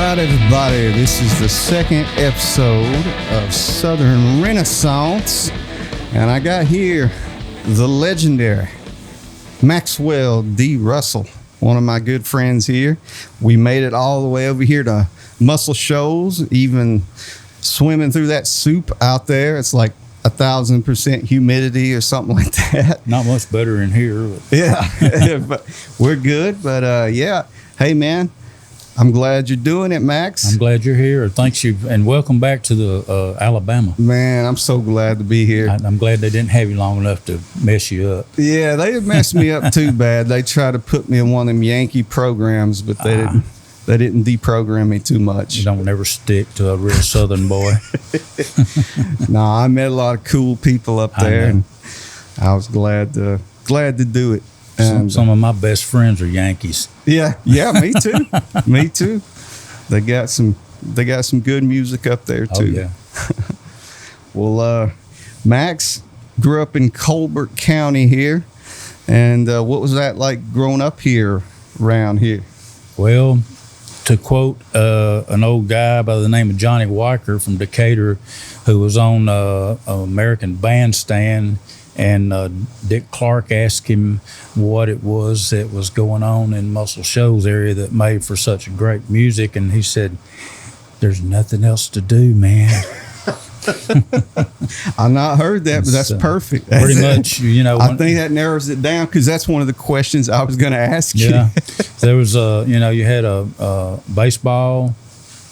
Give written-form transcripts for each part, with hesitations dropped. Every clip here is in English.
right, everybody. This is the second episode of Southern Renaissance, and I got here the legendary Maxwell D. Russell, one of my good friends here. We made it all the way over here to Muscle Shoals, even swimming through that soup out there. It's like 1,000% humidity or something like that. Not much better in here. But. Yeah, but we're good. But yeah, hey man, I'm glad you're doing it, Max. I'm glad you're here. Thanks you, and welcome back to the Alabama. Man, I'm so glad to be here. I'm glad they didn't have you long enough to mess you up. Yeah, they messed me up too bad. They tried to put me in one of them Yankee programs, but they didn't. They didn't deprogram me too much. You don't never stick to a real Southern boy. No, I met a lot of cool people up there, and I was glad to do it. And some of my best friends are Yankees. Yeah, me too. Me too. They got some good music up there too. Oh yeah. Well, Max grew up in Colbert County here, and what was that like growing up here around here? Well, to quote an old guy by the name of Johnny Walker from Decatur, who was on American Bandstand, and Dick Clark asked him what it was that was going on in Muscle Shoals area that made for such great music, and he said, "There's nothing else to do, man." I've not heard that, but that's perfect. Pretty much, you know. I think that narrows it down because that's one of the questions I was going to ask you. Yeah, there was you had a baseball,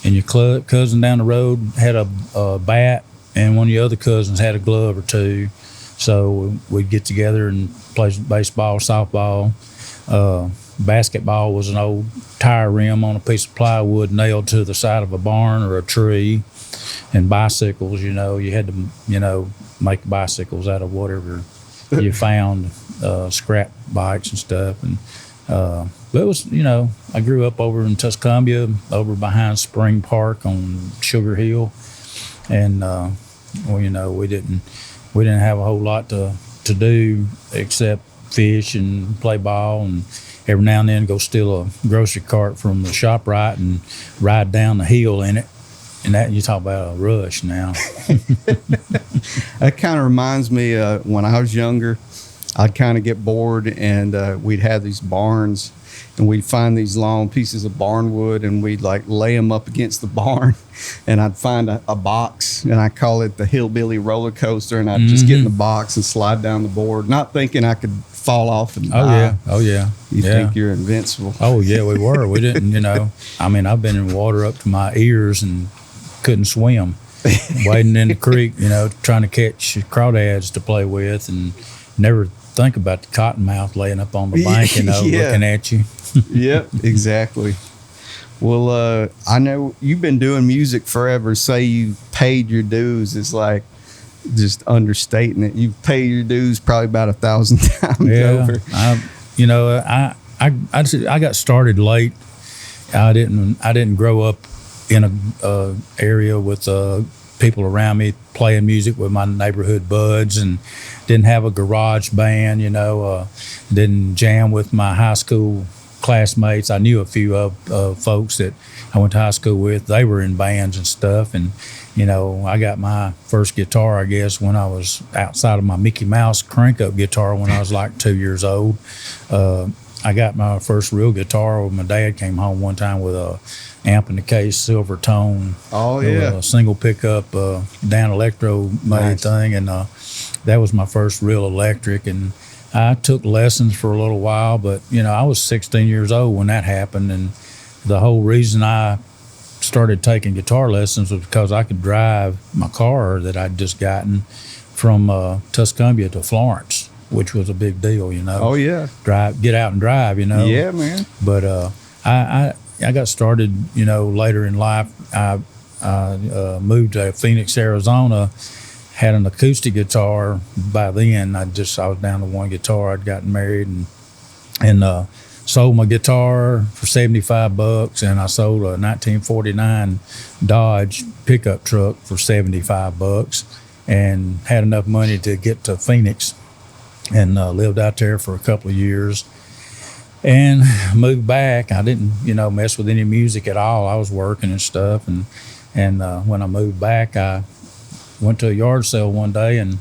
and your cousin down the road had a bat, and one of your other cousins had a glove or two. So we'd get together and play baseball, softball. Basketball was an old tire rim on a piece of plywood nailed to the side of a barn or a tree. And bicycles, you had to, make bicycles out of whatever you found, scrap bikes and stuff. And but it was, I grew up over in Tuscumbia, over behind Spring Park on Sugar Hill, and we didn't have a whole lot to do except fish and play ball, and every now and then go steal a grocery cart from the ShopRite and ride down the hill in it. And that, you talk about a rush now. That kind of reminds me when I was younger, I'd kind of get bored, and we'd have these barns, and we'd find these long pieces of barnwood, and we'd like lay them up against the barn, and I'd find a box, and I call it the hillbilly roller coaster, and I'd just get in the box and slide down the board, not thinking I could fall off and die. Oh yeah. You think you're invincible. Oh yeah, we were. We didn't, I've been in water up to my ears and couldn't swim, wading in the creek, trying to catch crawdads to play with, and never think about the cottonmouth laying up on the bank, looking at you. Yep, exactly. Well, I know you've been doing music forever. Say you paid your dues is like just understating it. You've paid your dues probably about 1,000 times over. I got started late. I didn't grow up in a area with people around me playing music with my neighborhood buds, and didn't have a garage band, didn't jam with my high school classmates. I knew a few of folks that I went to high school with. They were in bands and stuff, and I got my first guitar, I guess, when I was outside of my Mickey Mouse crank-up guitar when I was like 2 years old. I got my first real guitar when my dad came home one time with a amp in the case, silver tone. Oh yeah, a single pickup Dan Electro made thing, and that was my first real electric. And I took lessons for a little while, but I was 16 years old when that happened, and the whole reason I started taking guitar lessons was because I could drive my car that I'd just gotten from Tuscumbia to Florence, which was a big deal, Oh yeah, get out and drive, Yeah, man. But I got started, later in life. I moved to Phoenix, Arizona, had an acoustic guitar. By then, I was down to one guitar. I'd gotten married and sold my guitar for $75, and I sold a 1949 Dodge pickup truck for $75, and had enough money to get to Phoenix, and lived out there for a couple of years. And moved back. I didn't, mess with any music at all. I was working and stuff. And when I moved back, I went to a yard sale one day and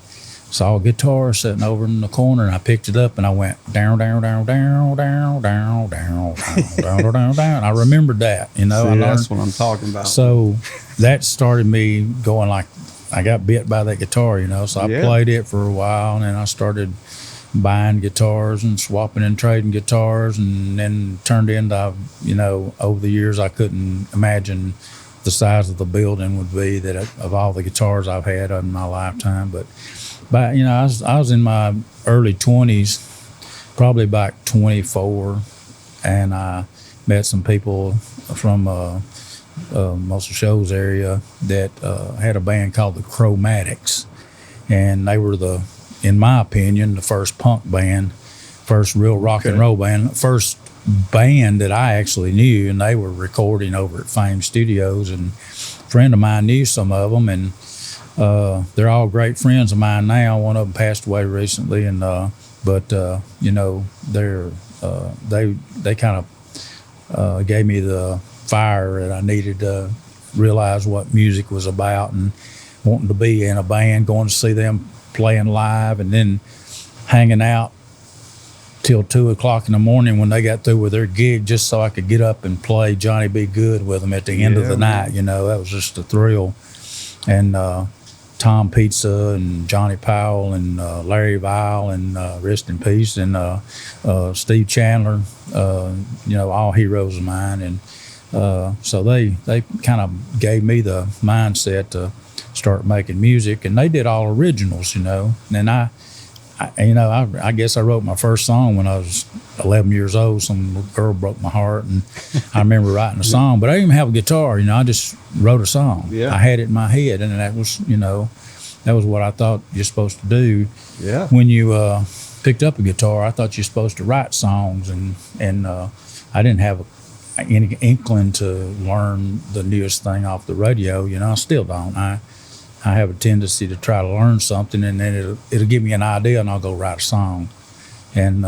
saw a guitar sitting over in the corner, and I picked it up and I went down, down, down, down, down, down, down, down, down, down, down. I remembered that, See, that's what I'm talking about. So that started me going like, I got bit by that guitar, so I played it for a while, and then I started buying guitars and swapping and trading guitars, and then turned into, over the years, I couldn't imagine the size of the building would be that of all the guitars I've had in my lifetime. But I was in my early 20s, probably about 24, and I met some people from Muscle Shoals area that had a band called the Chromatics, and they were in my opinion, the first punk band, first real rock and roll band, first band that I actually knew, and they were recording over at Fame Studios, and a friend of mine knew some of them, and they're all great friends of mine now. One of them passed away recently, and they kind of gave me the fire that I needed to realize what music was about, and wanting to be in a band, going to see them playing live, and then hanging out till 2:00 in the morning when they got through with their gig, just so I could get up and play Johnny Be Good with them at the end of the night. That was just a thrill. And Tom Pizza and Johnny Powell and Larry Vile and rest in peace, and Steve Chandler, all heroes of mine. And so they kind of gave me the mindset to start making music, and they did all originals, And I guess I wrote my first song when I was 11 years old. Some girl broke my heart, and I remember writing a song, but I didn't even have a guitar. I just wrote a song. Yeah. I had it in my head, and that was, that was what I thought you're supposed to do. Yeah. When you picked up a guitar, I thought you're supposed to write songs, and I didn't have any inkling to learn the newest thing off the radio. I still don't. I have a tendency to try to learn something, and then it'll give me an idea, and I'll go write a song. And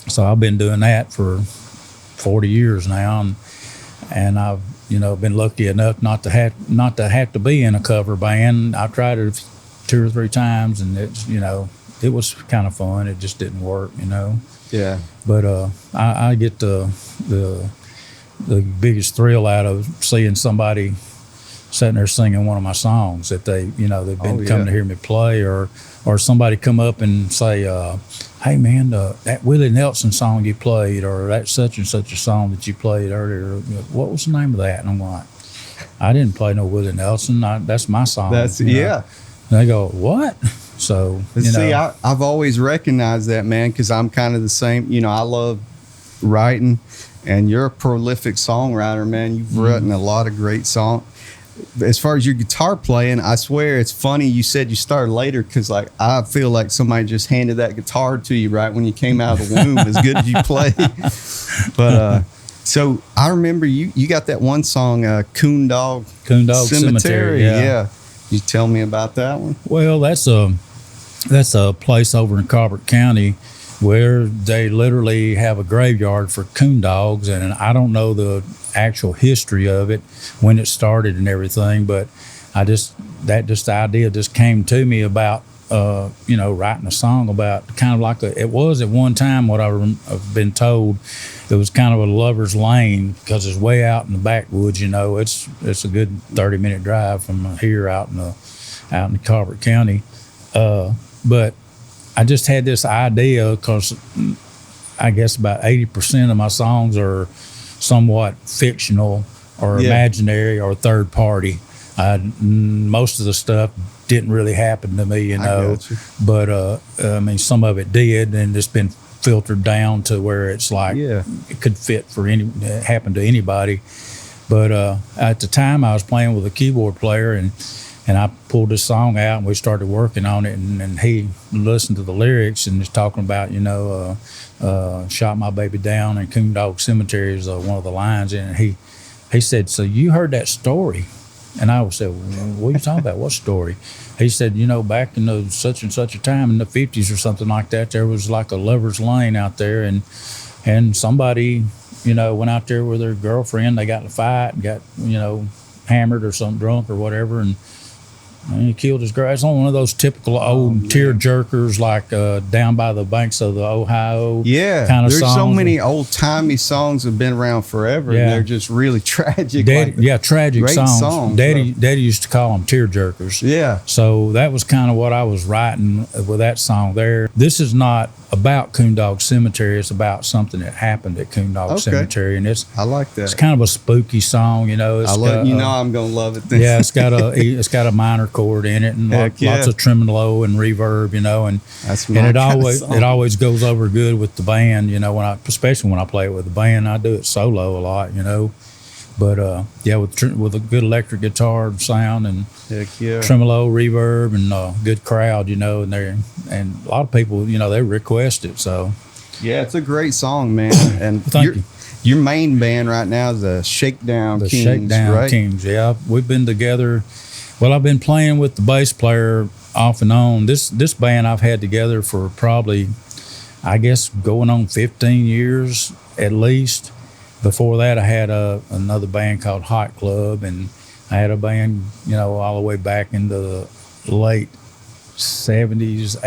so I've been doing that for 40 years now, and I've been lucky enough not to have to be in a cover band. I've tried it 2 or 3 times, and it's it was kind of fun. It just didn't work, Yeah. But I get the biggest thrill out of seeing somebody sitting there singing one of my songs that they've been coming to hear me play, or somebody come up and say, hey man, that Willie Nelson song you played, or that such and such a song that you played earlier, what was the name of that? And I'm like, I didn't play no Willie Nelson. That's my song. That's And they go, what? So see, I've always recognized that, man, because I'm kind of the same. I love writing, and you're a prolific songwriter, man. You've written a lot of great songs. As far as your guitar playing, I swear it's funny you said you started later, because I feel like somebody just handed that guitar to you right when you came out of the womb, as good as you play. But so I remember you got that one song, Coon Dog Cemetery. Yeah. You tell me about that one? Well, that's a place over in Colbert County where they literally have a graveyard for coon dogs, and I don't know the actual history of it, when it started and everything, but the idea just came to me about writing a song about kind of like it was at one time, what I've been told, it was kind of a lover's lane, because it's way out in the backwoods. It's a good 30-minute drive from here out in Colbert County, but I just had this idea, because I guess about 80% of my songs are somewhat fictional or imaginary or third party. Most of the stuff didn't really happen to me, but some of it did, and it's been filtered down to where it's like it could fit for happen to anybody. But at the time, I was playing with a keyboard player, and I pulled this song out, and we started working on it, and he listened to the lyrics and was talking about, shot my baby down in Coon Dog Cemetery is one of the lines, and he said, so you heard that story? And I said, what are you talking about? What story? He said, back in the such and such a time in the 50s or something like that, there was like a lover's lane out there, and and somebody, went out there with their girlfriend. They got in a fight and got, hammered or something, drunk or whatever, and he killed his girl. It's on one of those typical old tear jerkers, like down by the banks of the Ohio. Yeah, kind of there's songs. so many old timey songs that have been around forever. Yeah. And they're just really tragic. Tragic great songs. Daddy used to call them tear jerkers. Yeah. So that was kind of what I was writing with that song there. This is not about Coondog Cemetery. It's about something that happened at Coondog Cemetery, and I like that. It's kind of a spooky song, It's I'm gonna love it. Then. Yeah, it's got a minor chord in it and lots of tremolo and reverb, and that's and it always goes over good with the band, especially when I play it with the band. I do it solo a lot, But with a good electric guitar sound and tremolo, reverb, and good crowd, and a lot of people, they request it. So yeah, it's a great song, man. And Thank you. Your main band right now is the Shakedown Kings, Shakedown right? Kings. Yeah, we've been together. Well, I've been playing with the bass player off and on. This band I've had together for probably, I guess, going on 15 years at least. Before that, I had another band called Hot Club, and I had a band, all the way back into the late 70s,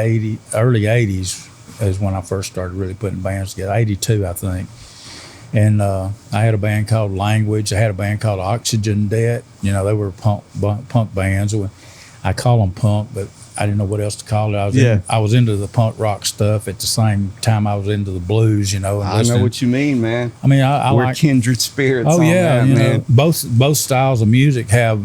early 80s is when I first started really putting bands together, 82, I think. And I had a band called Language. I had a band called Oxygen Debt. They were punk bands. I call them punk, but I didn't know what else to call it. I was into the punk rock stuff at the same time I was into the blues, And I know what you mean, man. I mean, I we're like kindred spirits. Oh on yeah, that, man. Both styles of music have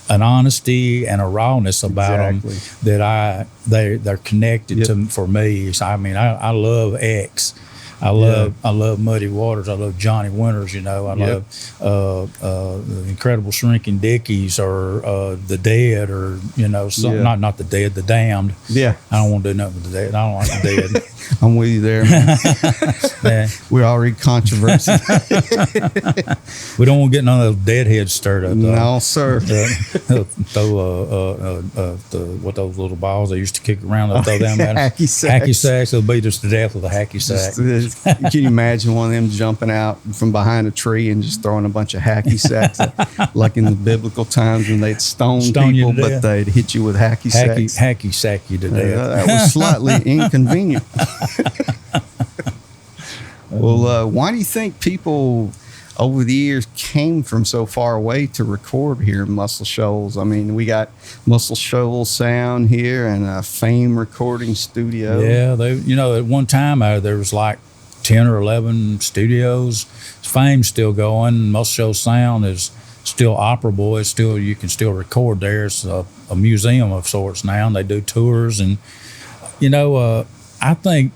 an honesty and a rawness about them that they're connected to for me. So, I mean, I love X. I love Muddy Waters. I love Johnny Winters. I love the Incredible Shrinking Dickies or the Dead or not the Dead, the Damned. Yeah, I don't want to do nothing with the Dead. I don't like the Dead. I'm with you there, man. Yeah. We're already controversy. We don't want to get none of those deadheads stirred up. Though. No, sir. What those little balls they used to kick around, they'll throw down there. Hacky sacks. Hacky sacks. They'll beat us to death with a hacky sack. Can you imagine one of them jumping out from behind a tree and just throwing a bunch of hacky sacks, like in the biblical times when they'd stone people, but they'd hit you with hacky sacks? Hacky sack you to death. That was slightly inconvenient. Well, why do you think people over the years came from so far away to record here in Muscle Shoals? I mean, we got Muscle Shoals Sound here and a Fame recording studio. Yeah, at one time there was like 10 or 11 studios. Fame's still going. Muscle Shoals Sound is still operable. It's still, you can still record there. It's a museum of sorts now, and they do tours. And I think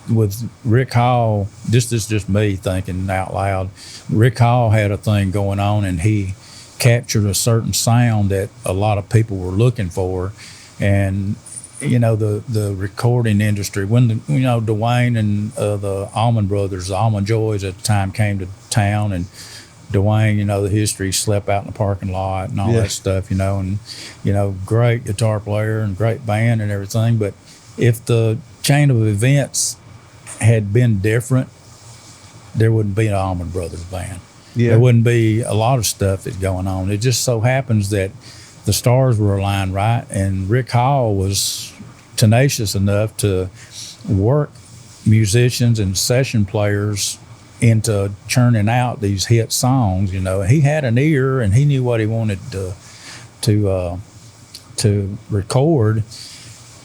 with Rick Hall, this is just me thinking out loud. Rick Hall had a thing going on, and he captured a certain sound that a lot of people were looking for. And the recording industry, when Dwayne and the Allman Brothers, the Allman Joys at the time came to town, and Dwayne, the history, slept out in the parking lot and all that stuff, and great guitar player and great band and everything. But if the chain of events had been different, there wouldn't be an Allman Brothers band. Yeah. There wouldn't be a lot of stuff that's going on. It just so happens that the stars were aligned right, and Rick Hall was tenacious enough to work musicians and session players into churning out these hit songs. He had an ear, and he knew what he wanted to record.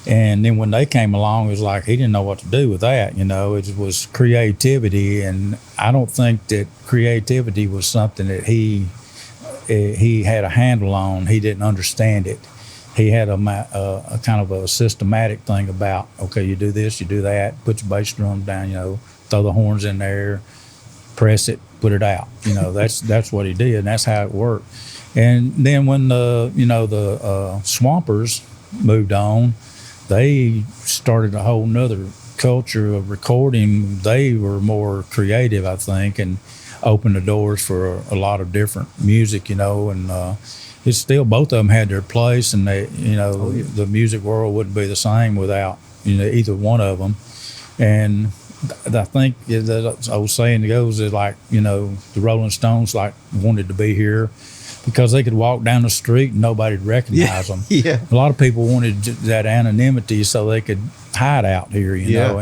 And then when they came along, it was like he didn't know what to do with that. It was creativity, and I don't think that creativity was something that he had a handle on. He didn't understand it. He had a kind of a systematic thing about, okay, you do this, you do that, put your bass drum down, throw the horns in there, press it, put it out. That's what he did, and that's how it worked. And then when the Swampers moved on, they started a whole nother culture of recording. They were more creative, I think, and opened the doors for a lot of different music, and it's still, both of them had their place, and they, the music world wouldn't be the same without, either one of them. And I think the old saying goes is like, you know, the Rolling Stones like wanted to be here because they could walk down the street and nobody'd recognize them. Yeah. A lot of people wanted that anonymity so they could hide out here, you know.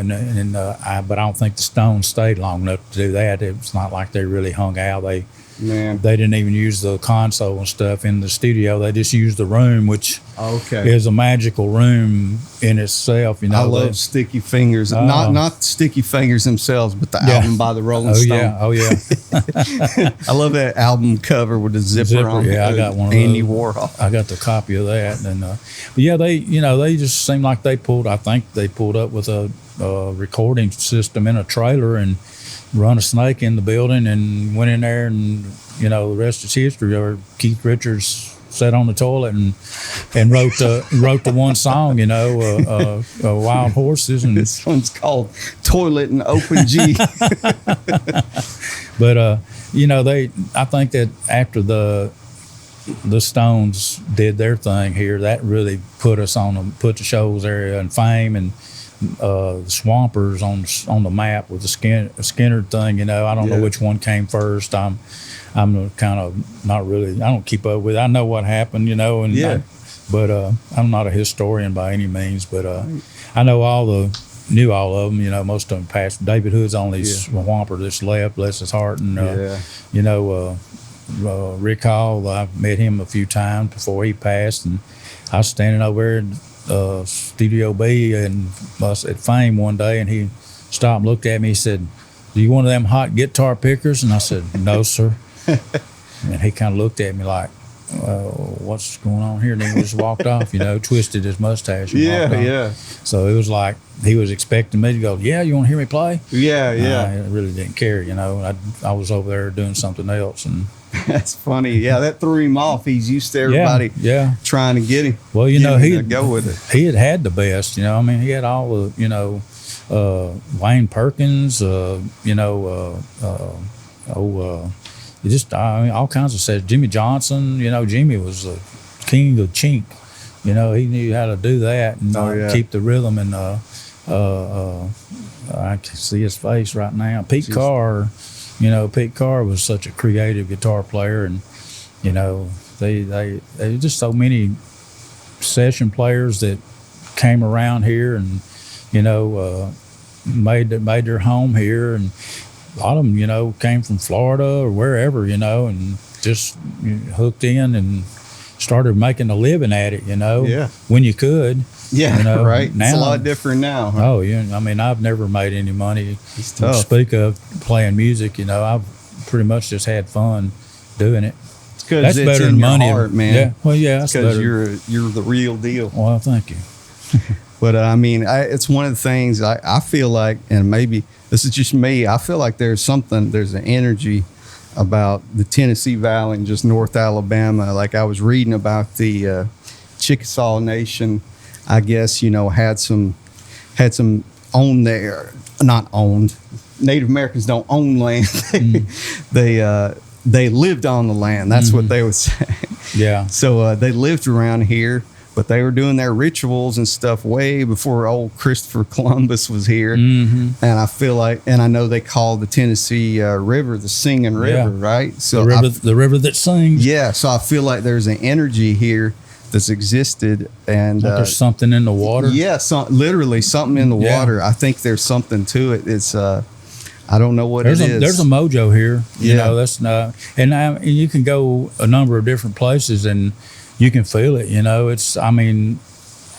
But I don't think the Stones stayed long enough to do that. It's not like they really hung out. They didn't even use the console and stuff in the studio. They just used the room, which is a magical room in itself. You know, I love Sticky Fingers. Not Sticky Fingers themselves, but the album by the Rolling Stones. Oh yeah. I love that album cover with the zipper on. Yeah, I got one of Andy those. Warhol. I got the copy of that, and but yeah, they just seemed like they pulled. I think they pulled up with a recording system in a trailer and run a snake in the building and went in there, and you know, the rest is history. Or Keith Richards sat on the toilet and wrote the one song, you know, Wild Horses. And this one's called Toilet and Open G. But you know, I think that after the Stones did their thing here, that really put the Shoals area in fame, and the Swampers on the map with the Skinner thing. You know, I don't know which one came first. I'm kind of not really. I don't keep up with it. I know what happened, you know, and but I'm not a historian by any means. But I know knew all of them. You know, most of them passed. David Hood's only Swamper that's left, bless his heart, and you know, Rick Hall. I've met him a few times before he passed, and I was standing over there Studio B and at Fame one day, and he stopped and looked at me. He said, "Do you one of them hot guitar pickers?" And I said, "No, sir." And he kind of looked at me like, "What's going on here?" And he just walked off, you know, twisted his mustache. And walked off. So it was like he was expecting me to go, "Yeah, you want to hear me play?" I really didn't care, you know. I was over there doing something else, and that's funny. Yeah, that threw him off. He's used to everybody trying to get him. Well, you know, he go with it. He had the best, you know. I mean, he had all the, you know, Wayne Perkins, you know, just all kinds of sets. Jimmy Johnson, you know, Jimmy was the king of chink. You know, he knew how to do that and keep the rhythm. And I can see his face right now. Pete Carr. You know, Pete Carr was such a creative guitar player, and you know, they just so many session players that came around here, and you know, made their home here, and a lot of them, you know, came from Florida or wherever, you know, and just hooked in and started making a living at it, you know, when you could. Yeah, you know, right. Now, it's a lot different now. Huh? Oh, yeah. I mean, I've never made any money to speak of playing music. You know, I've pretty much just had fun doing it. It's because it's better in your heart, man. Yeah, well, yeah, that's because better. You're the real deal. Well, thank you. But I mean, it's one of the things I feel like, and maybe this is just me. I feel like there's an energy about the Tennessee Valley and just North Alabama. Like I was reading about the Chickasaw Nation. I guess, you know, had some own there, not owned. Native Americans don't own land. They lived on the land. That's what they would say. Yeah. So they lived around here, but they were doing their rituals and stuff way before old Christopher Columbus was here. And I feel like, and I know they call the Tennessee River the Singing River, right? So the river that sings. Yeah. So I feel like there's an energy here that's existed, and like there's something in the water. Yeah, literally something in the water. I think there's something to it. It's I don't know what it is. There's a mojo here. You know, that's not, and you can go a number of different places and you can feel it. You know, I mean,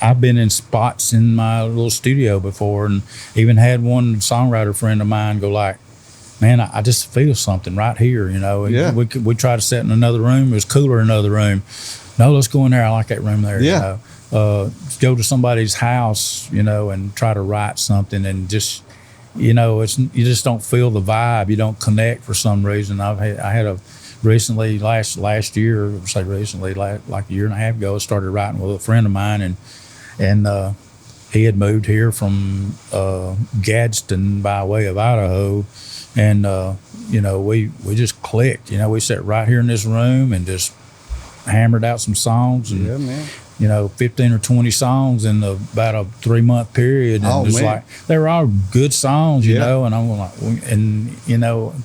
I've been in spots in my little studio before, and even had one songwriter friend of mine go like, "Man, I just feel something right here." You know, we try to sit in another room. It was cooler in another room. No, let's go in there. I like that room there. Yeah. You know? Go to somebody's house, you know, and try to write something, and just, you know, you just don't feel the vibe. You don't connect for some reason. I had a recently last year, say recently, like a year and a half ago, I started writing with a friend of mine, and he had moved here from Gadsden by way of Idaho, and you know, we just clicked. You know, we sat right here in this room and just hammered out some songs, and 15 or 20 songs in about a 3-month period. And it's like, they were all good songs, you know, and I'm like,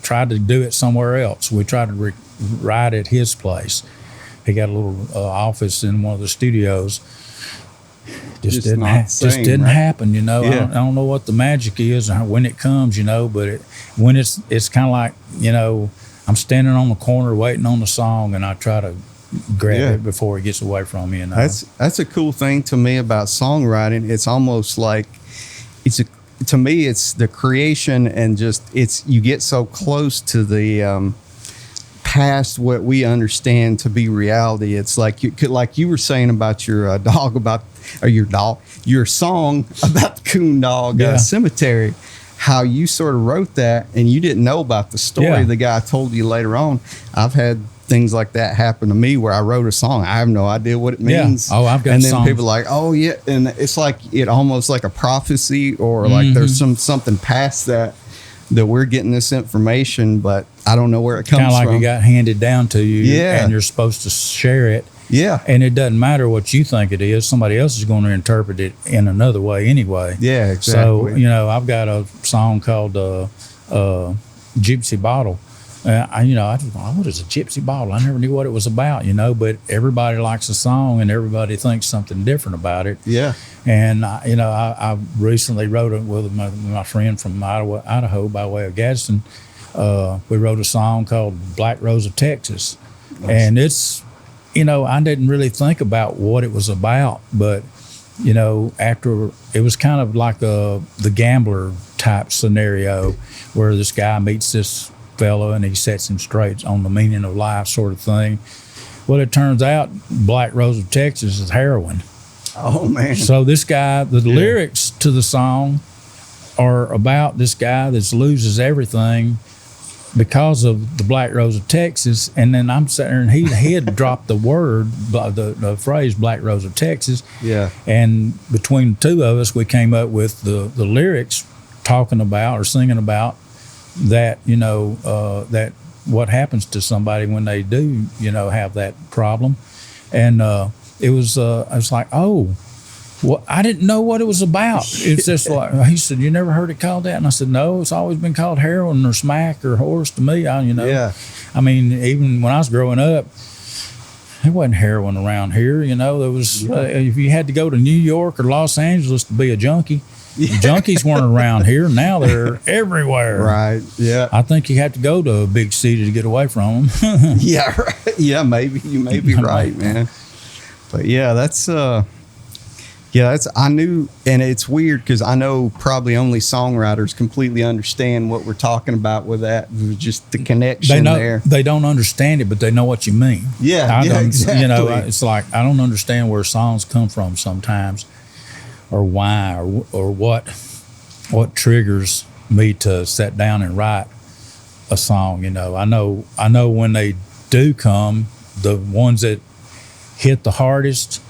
tried to do it somewhere else. We tried to write at his place. He got a little office in one of the studios. Just didn't happen, I don't know what the magic is or when it comes, but when it's kind of like, I'm standing on the corner waiting on the song, and I try to grab it before it gets away from me. That's a cool thing to me about songwriting. It's almost like to me it's the creation, and you get so close to the past what we understand to be reality. It's like you were saying about your your song about the coon dog cemetery, how you sort of wrote that and you didn't know about the story the guy told you later on. I've had things like that happen to me where I wrote a song, I have no idea what it means. I've got and then songs. people are like, and it's like it almost like a prophecy, or like there's something past that we're getting this information, but I don't know where it comes from. Kind of like it got handed down to you, and you're supposed to share it. Yeah. And it doesn't matter what you think it is. Somebody else is going to interpret it in another way anyway. Yeah, exactly. So, I've got a song called Gypsy Bottle. What is a gypsy bottle? I never knew what it was about, but everybody likes a song and everybody thinks something different about it. Yeah. And, I recently wrote it with my friend from Idaho by way of Gadsden. We wrote a song called Black Rose of Texas. Nice. And it's, I didn't really think about what it was about, but, after it was kind of like the gambler type scenario where this guy meets this fellow and he sets him straight on the meaning of life sort of thing. Well, it turns out Black Rose of Texas is heroin. Oh, man. So this guy, the lyrics to the song are about this guy that loses everything because of the Black Rose of Texas. And then I'm sitting there and he had dropped the word, the phrase Black Rose of Texas. Yeah. And between the two of us, we came up with the lyrics talking about or singing about that, that what happens to somebody when they do, have that problem. And it was like, oh, well, I didn't know what it was about. It's just like, he said, you never heard it called that? And I said, no, it's always been called heroin or smack or horse to me. Yeah. I mean, even when I was growing up, there wasn't heroin around here. There was, if you had to go to New York or Los Angeles to be a junkie, junkies weren't around here. Now they're everywhere. Right. Yeah. I think you have to go to a big city to get away from them. Yeah. Right. Yeah. Maybe you may be right, man. But I knew, and it's weird because I know probably only songwriters completely understand what we're talking about with that. Just the connection there. They don't understand it, but they know what you mean. Yeah. Exactly. It's like I don't understand where songs come from sometimes, or why, or what triggers me to sit down and write a song. I know when they do come, the ones that hit the hardest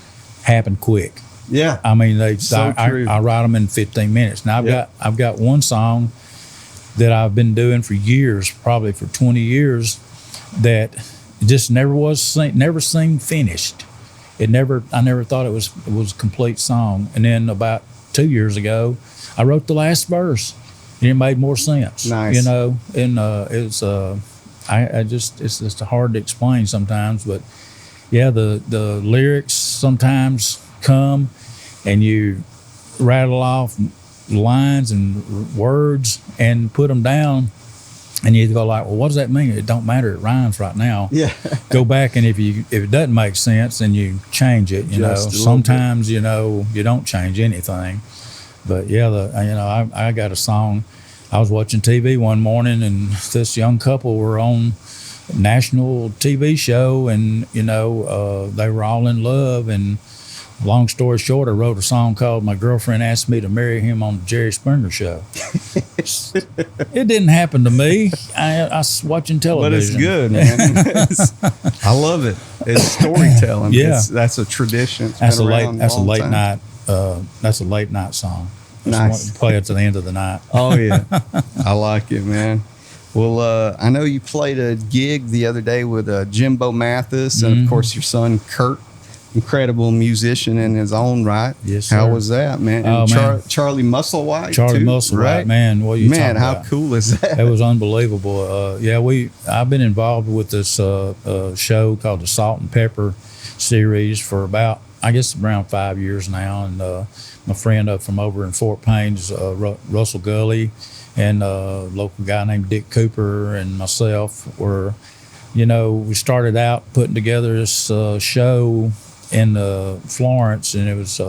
happen quick. Yeah. I mean, true. I write them in 15 minutes. Now I've got one song that I've been doing for years, probably for 20 years, that just never seemed finished. I never thought it was a complete song. And then about 2 years ago, I wrote the last verse, and it made more sense. Nice. And it's it's just hard to explain sometimes, but yeah, the lyrics sometimes come and you rattle off lines and words and put them down, and you go like, well, what does that mean? It don't matter, it rhymes right now. Yeah. Go back, and if it doesn't make sense, then you change it. Sometimes you don't change anything, but yeah, I got a song. I was watching TV one morning, and this young couple were on a national TV show, and they were all in love. And long story short, I wrote a song called "My Girlfriend Asked Me to Marry Him on the Jerry Springer Show." It didn't happen to me. I was watching television. But it's good, man. I love it. It's storytelling. Yeah. That's a tradition. That's a late night. That's a late night song. Nice. Play it to the end of the night. Oh yeah, I like it, man. Well, I know you played a gig the other day with Jimbo Mathis, and of course your son Kurt incredible musician in his own right. Yes, sir. How was that, man? Oh, And man. Charlie Musselwhite, Charlie too, Musselwhite, right? man, what are you Man, talking how about? cool is that? It was unbelievable. I've been involved with this show called the Salt and Pepper series for about, I guess, around 5 years now. And my friend up from over in Fort Payne's, Russell Gully, and a local guy named Dick Cooper and myself were, we started out putting together this show in Florence, and it was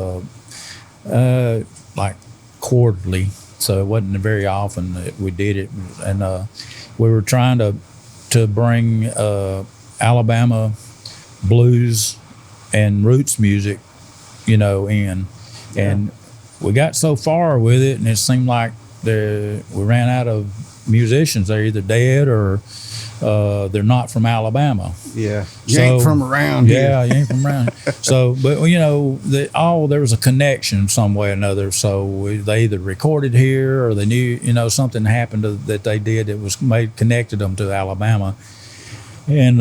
like quarterly, so it wasn't very often that we did it. And we were trying to bring Alabama blues and roots music, in. And we got so far with it, and it seemed like we ran out of musicians. They're either dead or they're not from Alabama. Yeah, you ain't from around here. Yeah, you ain't from around. So, but there was a connection some way or another. So they either recorded here or they knew, something happened that they did that was connected them to Alabama. And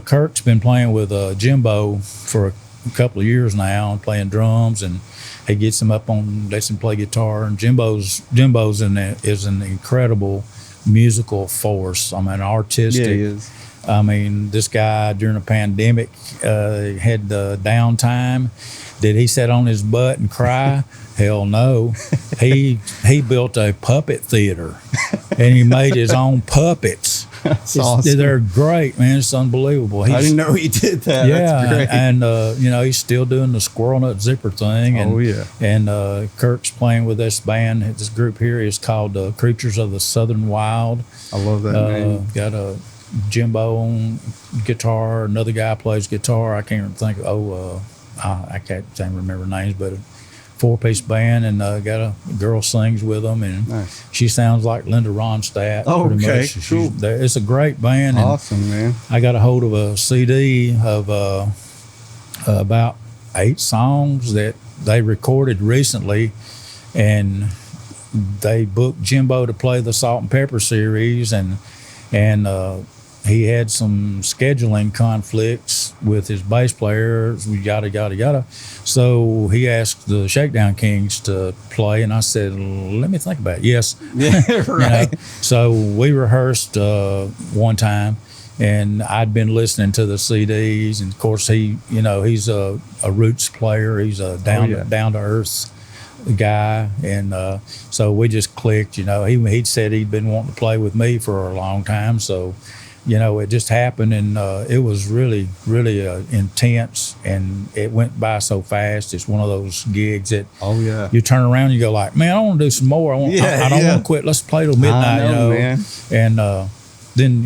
Kirk's been playing with Jimbo for a couple of years now, and playing drums, and he gets him lets him play guitar. And Jimbo's is an incredible musical force. I mean, artistic. Yeah, he is. I mean, this guy during the pandemic had downtime. Did he sit on his butt and cry? Hell no. He built a puppet theater, and he made his own puppets. That's awesome. They're great, man. It's unbelievable. I didn't know he did that. Yeah, That's great. and he's still doing the squirrel nut zipper thing. And, Oh, yeah. And Kirk's playing with this band. This group here is called Creatures of the Southern Wild. I love that name. Got a Jimbo on guitar. Another guy plays guitar. I can't think. I can't remember names, but. 4-piece band, and got a girl sings with them, and Nice. she sounds like Linda Ronstadt. Oh, pretty okay, much. cool. It's a great band. And Awesome, man. I got a hold of a CD of about 8 songs that they recorded recently, and they booked Jimbo to play the Salt and Pepper series, and he had some scheduling conflicts with his bass player, yada. So he asked the Shakedown Kings to play, and I said, let me think about it. Yes. Yeah, right. So we rehearsed one time, and I'd been listening to the CDs, and of course he's a roots player. He's a down to earth guy, and so we just clicked. He'd said he'd been wanting to play with me for a long time, so. It just happened, and it was really, really intense, and it went by so fast. It's one of those gigs that you turn around and you go like, man, I want to do some more. I don't want to quit. Let's play till midnight, I know, man. And then,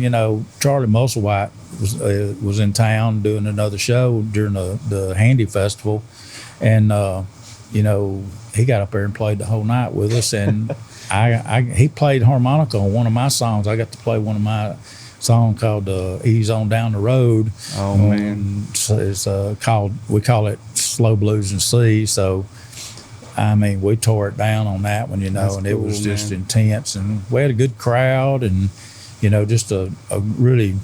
Charlie Musselwhite was in town doing another show during the Handy Festival, and, he got up there and played the whole night with us, and he played harmonica on one of my songs. I got to play one of my song called Ease On Down the Road. Oh, man. It's we call it Slow Blues and C. So, I mean, we tore it down on that one, That's and cool, it was just man. intense. And we had a good crowd, and, just a really,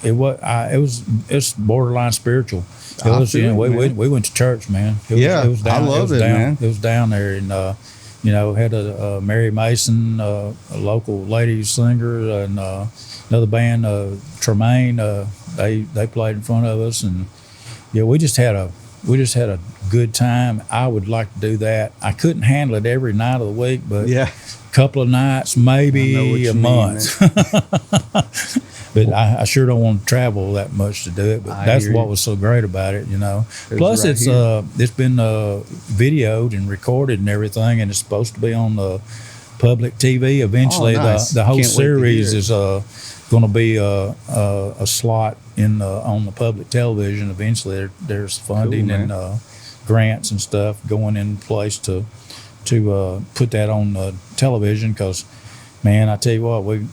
it's borderline spiritual. It I was, feel it, man. we went to church, man. Yeah, I love it, man. It was down there, and, had a Mary Mason, a local lady singer, and another band, Tremaine. They played in front of us, and we just had a good time. I would like to do that. I couldn't handle it every night of the week, but a couple of nights, maybe a month. But I sure don't want to travel that much to do it. But that's what was so great about it, Plus, right it's been videoed and recorded and everything, and it's supposed to be on the public TV eventually. Oh, nice. The whole Can't wait to series hear it. is going to be a slot on the public television eventually. There's funding Cool, man. and grants and stuff going in place to put that on television, because. Man, I tell you what, we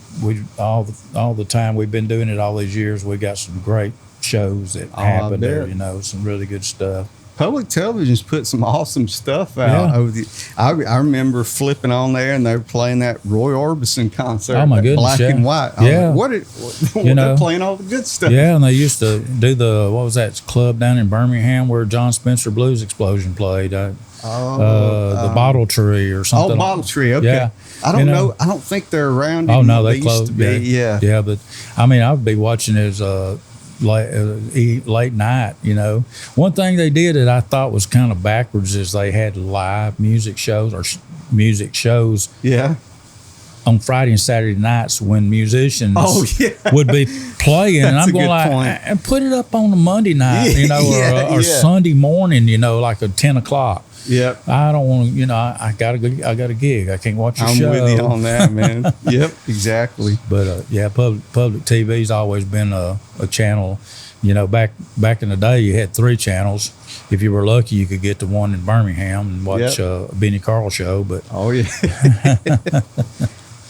all the time we've been doing it all these years, we got some great shows that happen there. Some really good stuff. public television's put some awesome stuff out. Yeah. I remember flipping on there and they were playing that Roy Orbison concert. Oh, my that goodness, black yeah. and white. Yeah. They're playing all the good stuff. Yeah, and they used to do what was that club down in Birmingham where John Spencer Blues Explosion played? The Bottle Tree or something. Oh, Bottle Tree. Okay. Yeah. I don't know. I don't think they're around. Oh, no, they used closed. to be. Yeah. Yeah, but I mean, I would be watching his late night, you know. One thing they did that I thought was kind of backwards is they had live music shows or music shows Yeah. on Friday and Saturday nights when musicians yeah. would be playing. And That's I'm a going good like, point. and put it up on a Monday night, you know, or yeah. Sunday morning, you know, like at 10 o'clock. Yep. I don't want to, you know, I got a gig. I can't watch your I'm show. with you on that, man. Yep, exactly. But yeah, public TV's always been a channel. You know, back in the day, you had 3 channels. If you were lucky, you could get to one in Birmingham and watch a Benny Carl show. But oh yeah.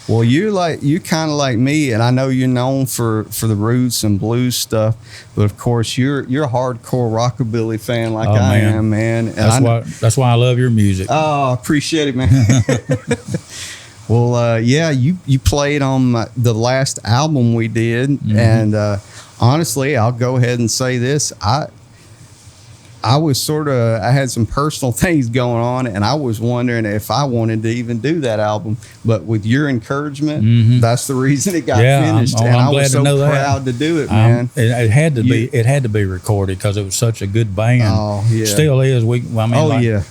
Well, you're kind of like me, and I know you're known for the roots and blues stuff, but of course you're a hardcore rockabilly fan like I am, man. And that's why I love your music. Oh, I appreciate it, man. Well, yeah, you played on the last album we did, and honestly, I'll go ahead and say this: I was I had some personal things going on, and I was wondering if I wanted to even do that album. But with your encouragement, that's the reason it got finished. And I was so proud to do it, man. It had to be. It had to be recorded because it was such a good band. Oh yeah, still is.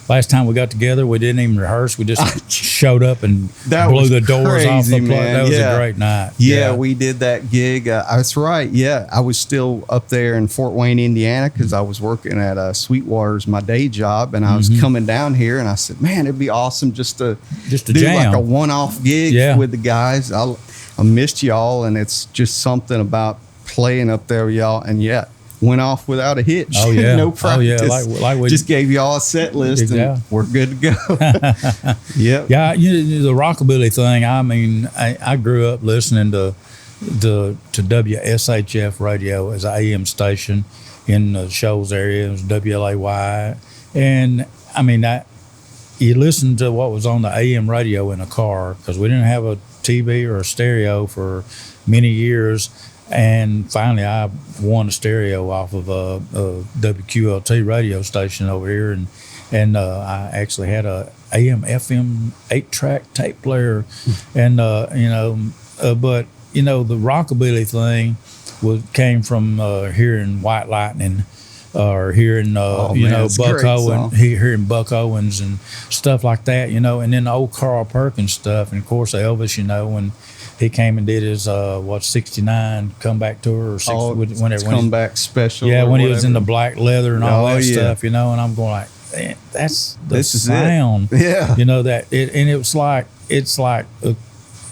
Last time we got together, we didn't even rehearse. We just showed up and blew the doors off the place. That was a great night. Yeah, we did that gig. That's right. Yeah, I was still up there in Fort Wayne, Indiana, because I was working at Sweetwater's my day job, and I was coming down here, and I said, man, it'd be awesome just to do jam. like a one-off gig with the guys. I missed y'all, and it's just something about playing up there with y'all, and went off without a hitch. Oh yeah, no practice. Oh, yeah. Like we just gave y'all a set list, and we're good to go. Yep. Yeah, the rockabilly thing. I mean, I grew up listening to WSHF radio as an AM station in the Shoals area. It was WLAY, and I mean you listened to what was on the AM radio in a car because we didn't have a TV or a stereo for many years. And finally, I won a stereo off of a WQLT radio station over here, and I actually had a AM FM 8-track tape player, and but the rockabilly thing came from hearing White Lightning, or hearing Buck Owens, hearing Buck Owens and stuff like that, and then the old Carl Perkins stuff, and of course Elvis, when he came and did his 69 comeback tour or comeback special. Yeah, when he was in the black leather and all that stuff, and I'm going like, man, that's the sound. Yeah,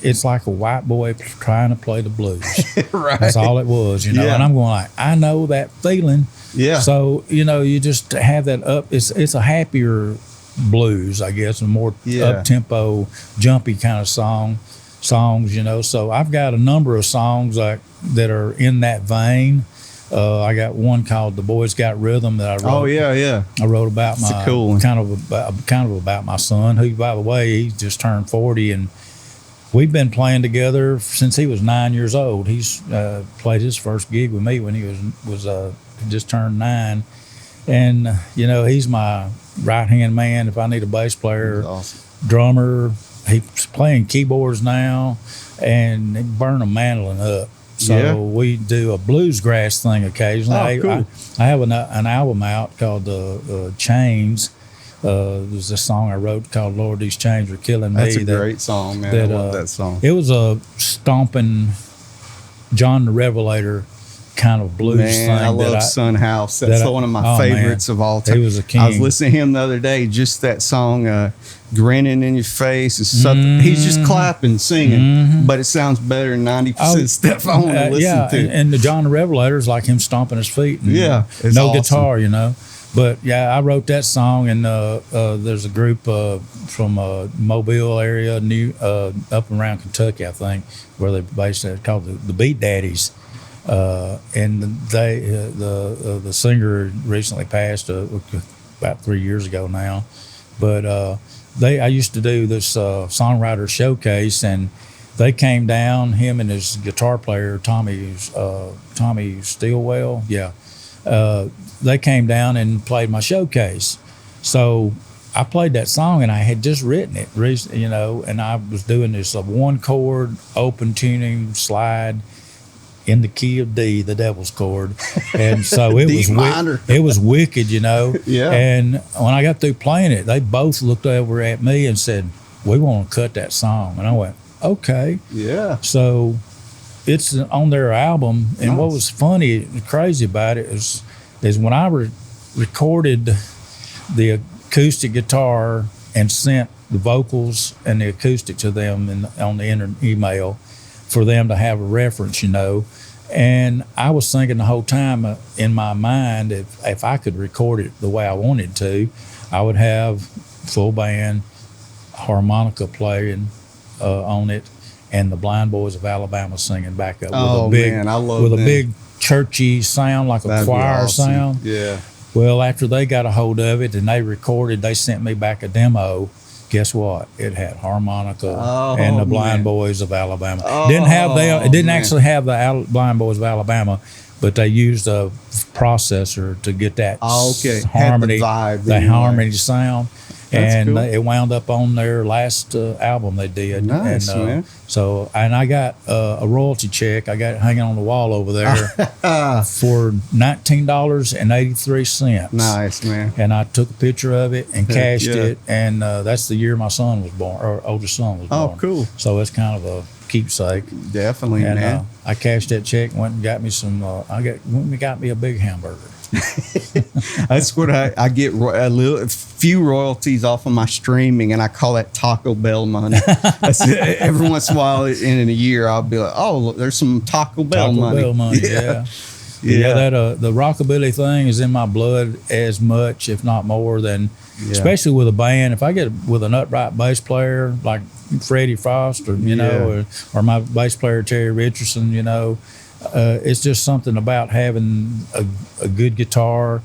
it's like a white boy trying to play the blues. Right. That's all it was, And I'm going like, I know that feeling. Yeah. So you just have that up. It's a happier blues, I guess, a more up tempo, jumpy kind of songs. So I've got a number of songs that are in that vein. I got one called "The Boys Got Rhythm" that I wrote. Oh yeah. I wrote about That's a cool one. kind of about my son, who, by the way, he just turned 40, and we've been playing together since he was 9 years old. He's played his first gig with me when he was just turned 9, and he's my right hand man if I need a bass player, drummer. He's playing keyboards now, and he burn a mandolin up. So we do a bluesgrass thing occasionally. Oh, cool. I have an album out called Chains. There's a song I wrote called "Lord, These Chains Are Killing Me." That's a great song, man. I love that song. It was a stomping John the Revelator kind of blues thing. I love Son House. That's one of my favorites of all time. He was a king. I was listening to him the other day, just that song, Grinning in Your Face. Is something. He's just clapping, singing, but it sounds better than 90% stuff I want to listen to. And the John the Revelator is like him stomping his feet. And it's no awesome. guitar, But I wrote that song, and there's a group from Mobile area, up around Kentucky, I think, where they based it, called the Beat Daddies. And they the singer recently passed, about 3 years ago now. But I used to do this songwriter showcase, and they came down, him and his guitar player, Tommy Stillwell. Yeah. They came down and played my showcase. So I played that song, and I had just written it, and I was doing this one chord open tuning slide in the key of D, the devil's chord. And so it it was wicked, Yeah. And when I got through playing it, they both looked over at me and said, "We want to cut that song." And I went, "Okay." Yeah. So it's on their album. And Nice. what was funny and crazy about it is when I recorded the acoustic guitar and sent the vocals and the acoustic to them on the email for them to have a reference, And I was thinking the whole time in my mind, if I could record it the way I wanted to, I would have full band, harmonica playing on it, and the Blind Boys of Alabama singing back up with a big churchy sound, like a choir sound. Yeah. Well, after they got a hold of it and they sent me back a demo. Guess what? It had harmonica and the Blind Boys of Alabama. It didn't actually have the Blind Boys of Alabama, but they used a processor to get that harmony, the harmony sound. That's cool. It wound up on their last album they did. Nice, man. So, I got a royalty check. I got it hanging on the wall over there for $19.83. Nice, man. And I took a picture of it and cashed it. And that's the year my son was born, or oldest son was born. Oh, cool. So it's kind of a keepsake. Definitely, man. I cashed that check and went and got me got me a big hamburger. That's what I get a few royalties off of my streaming, and I call that Taco Bell money. Every once in a while in a year, I'll be like, "Oh, there's some Taco Bell money." Yeah. That the rockabilly thing is in my blood as much, if not more, than especially with a band. If I get with an upright bass player like Freddie Frost, or or my bass player Terry Richardson, it's just something about having a good guitar,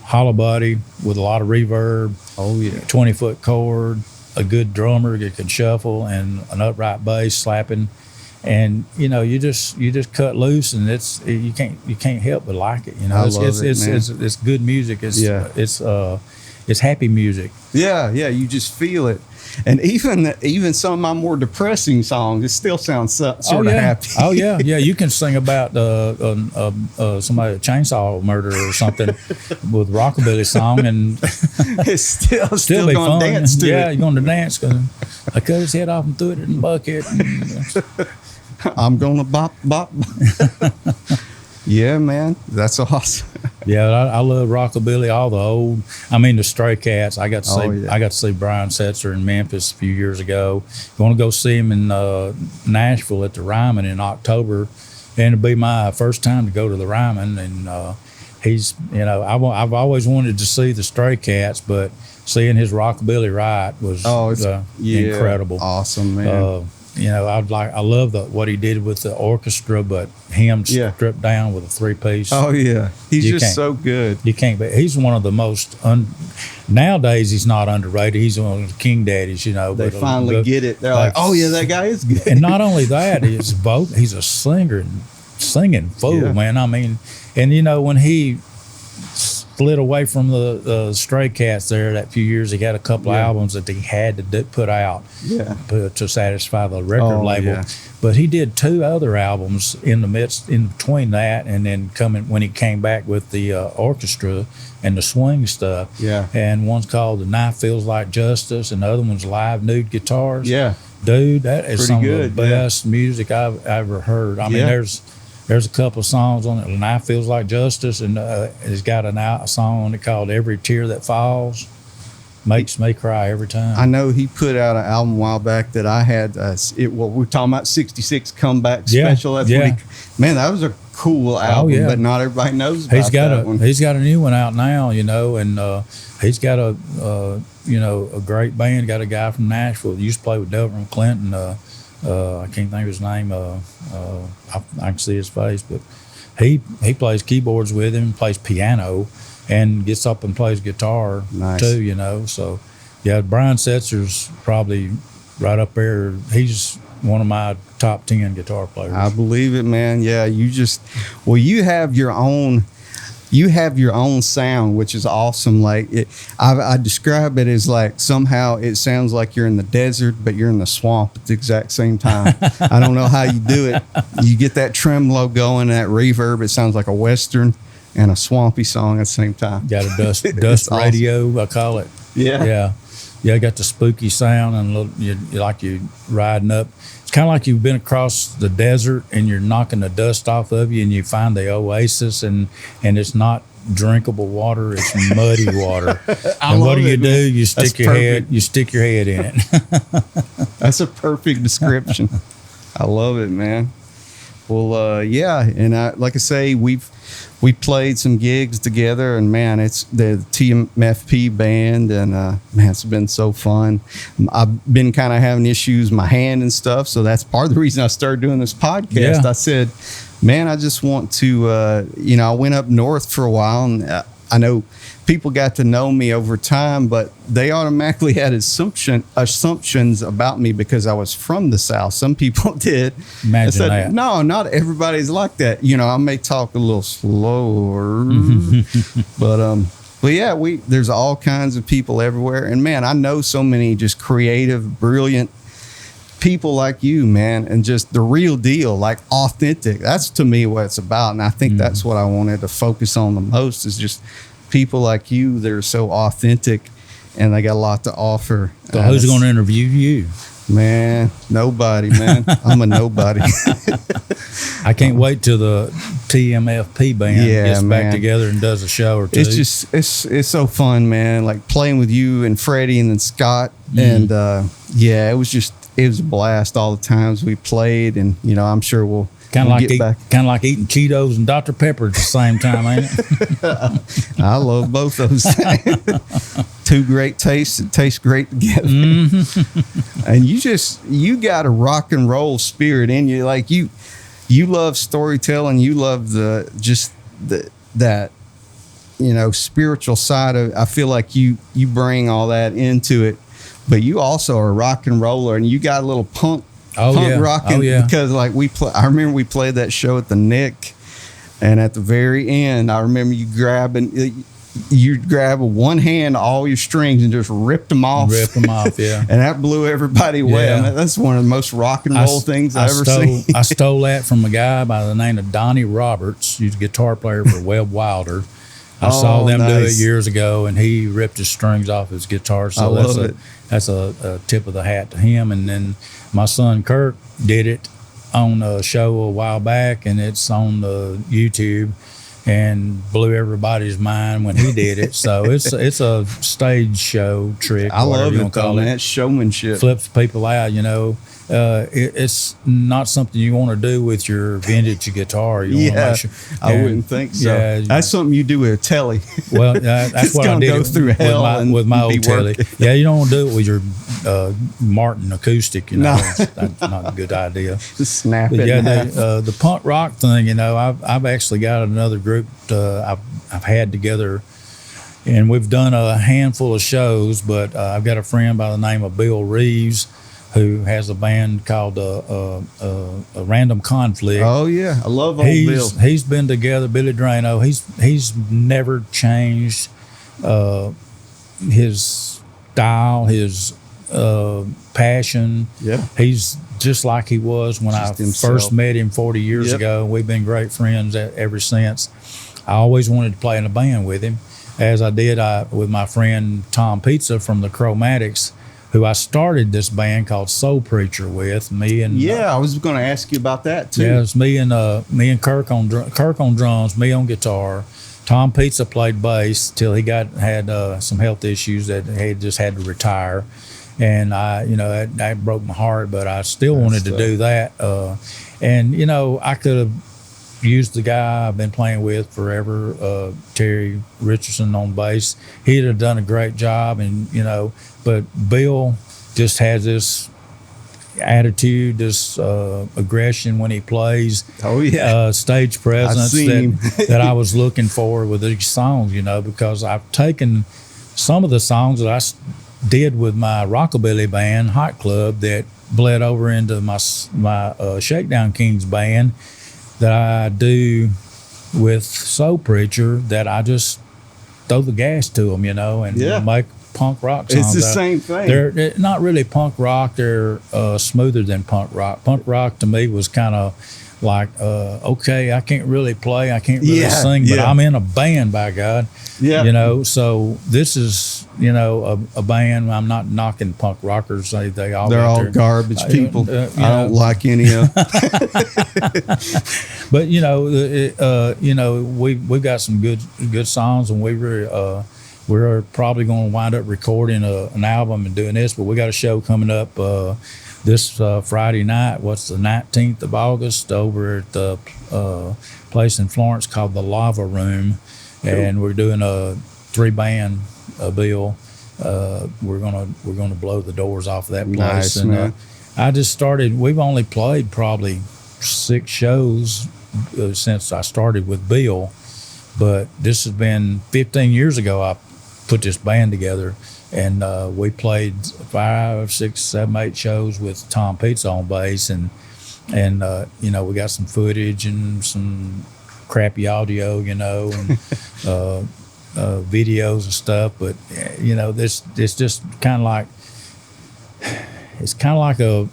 hollow body with a lot of reverb. 20-foot chord, a good drummer that can shuffle, and an upright bass slapping. And you just cut loose, and you can't help but like it. It's good music. It's happy music. Yeah, you just feel it. And even some of my more depressing songs, it still sounds sort of happy. Oh yeah. You can sing about somebody chainsaw murder or something with rockabilly song, and it's still be going to fun. dance to it. Yeah, you're going to dance because I cut his head off and threw it in the bucket. I'm gonna bop. Yeah, man, that's awesome. Yeah, I love rockabilly, all the old. the Stray Cats. I got to see Brian Setzer in Memphis a few years ago. Going to go see him in Nashville at the Ryman in October, and it'll be my first time to go to the Ryman. And he's, I've always wanted to see the Stray Cats, but seeing his rockabilly right was incredible, awesome, man. I love what he did with the orchestra, but him stripped down with a 3-piece. Oh yeah, he's just so good. You can't. But he's one of the most. Nowadays, he's not underrated. He's one of the king daddies. They finally get it. They're like, oh yeah, that guy is good. And not only that, he's a singer and singing fool, man. And when he split away from the Stray Cats there that few years, he got a couple of albums that he had to put out to satisfy the record label. But he did 2 other albums in between that, and then when he came back with the orchestra and the swing stuff. And one's called The Knife Feels Like Justice, and the other one's Live Nude Guitars. Dude, that is some of the best music I've ever heard. There's a couple of songs on it. The Knife Feels Like Justice, and it's got a song on it called Every Tear That Falls. Makes me cry every time. I know he put out an album a while back that I had. We're talking about 66 Comeback Special. That's what that was a cool album, but not everybody knows about that one. He's got a new one out now, and he's got a great band. Got a guy from Nashville that used to play with Delvin Clinton. I can't think of his name. I can see his face, but he plays keyboards with him, plays piano, and gets up and plays guitar Nice. too. So yeah, Brian Setzer's probably right up there. He's one of my top 10 guitar players. I believe it, man. Yeah, you have your own. You have your own sound, which is awesome. Like I describe it as like somehow it sounds like you're in the desert, but you're in the swamp at the exact same time. I don't know how you do it. You get that tremolo going, that reverb. It sounds like a Western and a swampy song at the same time. Got a dust awesome. Radio, I call it. Yeah. Yeah. Got the spooky sound and you riding up. It's kind of like you've been across the desert and you're knocking the dust off of you, and you find the oasis, and it's not drinkable water; it's muddy water. And what do? You stick your head in it. That's a perfect description. I love it, man. Well, yeah, and like I say, we played some gigs together, and man, it's the TMFP band, and man, it's been so fun. I've been kind of having issues with my hand and stuff, so that's part of the reason I started doing this podcast. Yeah. I said, man, I just want to, I went up north for a while, and I know people got to know me over time, but they automatically had assumptions about me because I was from the South. Some people did. Imagine that. No, not everybody's like that. I may talk a little slower, but yeah, there's all kinds of people everywhere. And man, I know so many just creative, brilliant people like you, man, and just the real deal, like authentic. That's to me what it's about. And I think that's what I wanted to focus on the most, is just people like you that are so authentic and they got a lot to offer. So who's going to interview you? Man, nobody, man. I'm a nobody. I can't wait till the TMFP band gets back together and does a show or two. It's just, it's so fun, man. Like playing with you and Freddie and then Scott. And it was a blast all the times we played. And, I'm sure we'll Kind of like eating Cheetos and Dr. Pepper at the same time, ain't it? I love both those things. Two great tastes that taste great together. And you got a rock and roll spirit in you. Like you love storytelling. You love that spiritual side of it. I feel like you bring all that into it, but you also are a rock and roller, and you got a little punk rocking, because like I remember we played that show at the Nick, and at the very end I remember you grab one hand all your strings and just ripped them off, yeah. And that blew everybody away. I mean, that's one of the most rock and roll things I've ever seen. I stole that from a guy by the name of Donnie Roberts. He's a guitar player for Webb Wilder. I saw them do it years ago, and he ripped his strings off his guitar. So that's a tip of the hat to him. And then my son Kirk did it on a show a while back, and it's on the YouTube, and blew everybody's mind when he did it. So it's a stage show trick. I love it, though, man. It's showmanship. Flips people out, it's not something you want to do with your vintage guitar. I wouldn't think so. Yeah, that's something you do with a telly. Well, that's what I did go through hell with my old telly. Yeah, you don't want to do it with your Martin acoustic. No. That's not a good idea. Just snap but it. Yeah, the punk rock thing. I've actually got another group I've had together, and we've done a handful of shows. But I've got a friend by the name of Bill Reeves, who has a band called a Random Conflict. Oh yeah, I love old Bill. He's been together, Billy Drano. He's never changed his style, his passion. Yeah, he's just like he was when I first met him 40 years ago. We've been great friends ever since. I always wanted to play in a band with him, as I did with my friend Tom Pizza from the Chromatics, who I started this band called Soul Preacher with. I was going to ask you about that too. Yeah, it's me and Kirk on drums, me on guitar. Tom Pizza played bass till he had some health issues that he just had to retire, and that broke my heart. But I still wanted to do that, and I could have used the guy I've been playing with forever, Terry Richardson on bass. He'd have done a great job, and but Bill just has this attitude, this aggression when he plays. Oh yeah. Stage presence seen that I was looking for with these songs, because I've taken some of the songs that I did with my rockabilly band, Hot Club, that bled over into my Shakedown Kings band that I do with Soul Preacher, that I just throw the gas to them, and make punk rock songs. It's the same thing. They're not really punk rock. They're smoother than punk rock. Punk rock to me was kind of like, okay, I can't really play, I can't really sing, but I'm in a band, by God. Yeah. So this is, a band. I'm not knocking punk rockers. They're all garbage people. I don't like any of them. But we've got some good songs, and we're probably going to wind up recording an album and doing this. But we got a show coming up this Friday night. What's the 19th of August over at the place in Florence called the Lava Room, and we're doing a 3-band bill. We're gonna blow the doors off of that place. Nice, and man. I just started. We've only played probably 6 shows since I started with Bill, but this has been 15 years ago. I put this band together, and we played 5, 6, 7, 8 shows with Tom Pizza on bass, and we got some footage and some crappy audio, and videos and stuff. But this it's just kind of like a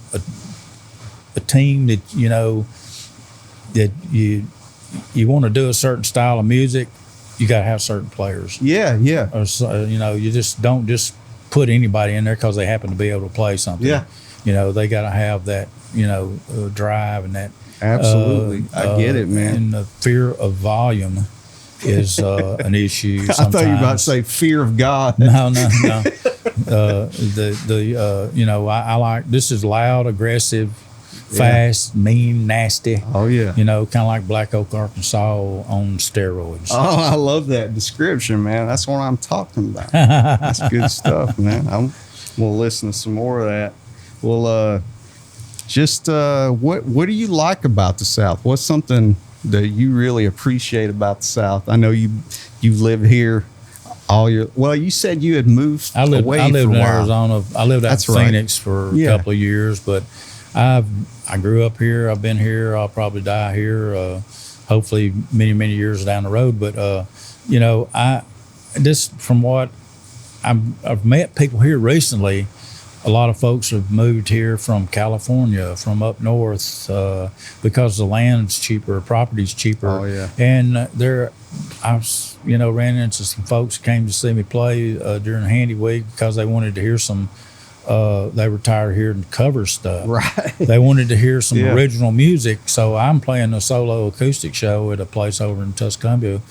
team that that you want to do a certain style of music. You got to have certain players. Yeah. Or you just don't just put anybody in there because they happen to be able to play something. Yeah. They got to have that drive and that. Absolutely, I get it, man. And the fear of volume is an issue. I thought you were about to say fear of God. No. I like, this is loud, aggressive, fast, mean, nasty. Oh yeah. Kind of like Black Oak, Arkansas on steroids. Oh, I love that description, man. That's what I'm talking about. That's good stuff, man. We'll listen to some more of that. Well, what do you like about the South? What's something that you really appreciate about the South? I know you live here you said you had moved away for a while. I lived in Arizona. I lived out in Phoenix for a couple of years, but I grew up here. I've been here. I'll probably die here, hopefully many, many years down the road. But, from what I've met people here recently, a lot of folks have moved here from California, from up north, because the land's cheaper, property's cheaper. Oh, yeah. And ran into some folks who came to see me play during Handy Week because they wanted to hear some. They were tired of hearing cover stuff. Right. They wanted to hear some original music. So I'm playing a solo acoustic show at a place over in Tuscumbia,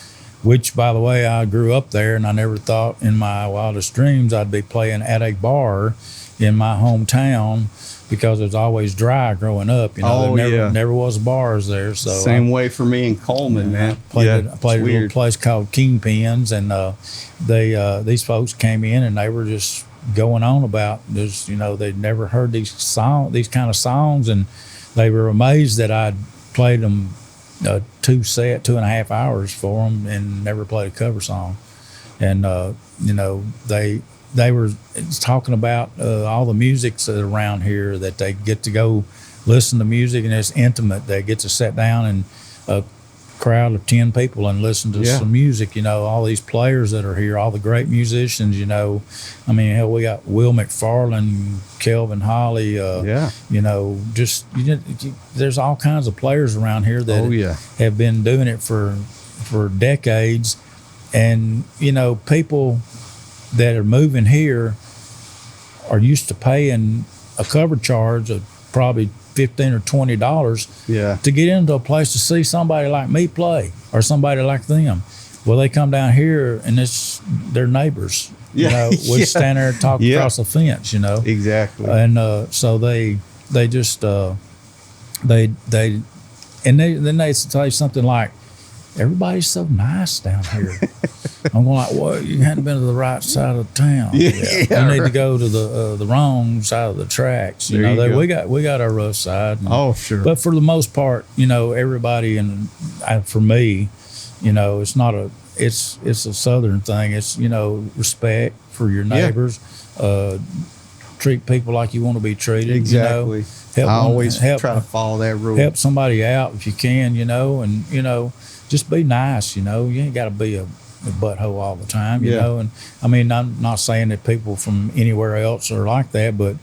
which, by the way, I grew up there, and I never thought in my wildest dreams I'd be playing at a bar in my hometown, because it was always dry growing up. There never was bars there. So same way for me in Coleman, man. I played a little place called Kingpins, and these folks came in and they were just going on about this. They'd never heard these kind of songs, and they were amazed that I'd played them 2.5 hours for them and never played a cover song. And they were talking about all the music that's around here, that they get to go listen to music, and it's intimate. They get to sit down in a crowd of 10 people and listen to some music. All these players that are here, all the great musicians. Hell, we got Will McFarlane, Kelvin Holly. There's all kinds of players around here that have been doing it for decades, and people that are moving here are used to paying a cover charge of probably $15 or $20 to get into a place to see somebody like me play, or somebody like them. Well, they come down here and it's their neighbors. We stand there and talk across the fence. Exactly. And so they just then they say something like, "Everybody's so nice down here." I'm going like, well, you hadn't been to the right side of town. Yeah, You need to go to the wrong side of the tracks. You There know, you go. we got our rough side. Oh, sure. But for the most part, you know, everybody for me, you know, it's a Southern thing. It's, you know, respect for your neighbors. Treat people like you want to be treated. Exactly. You know, I always try to follow that rule. help somebody out if you can, you know, and, you know, just be nice, you know. You ain't got to be a butthole all the time, you know. And I mean, I'm not saying that people from anywhere else are like that, but,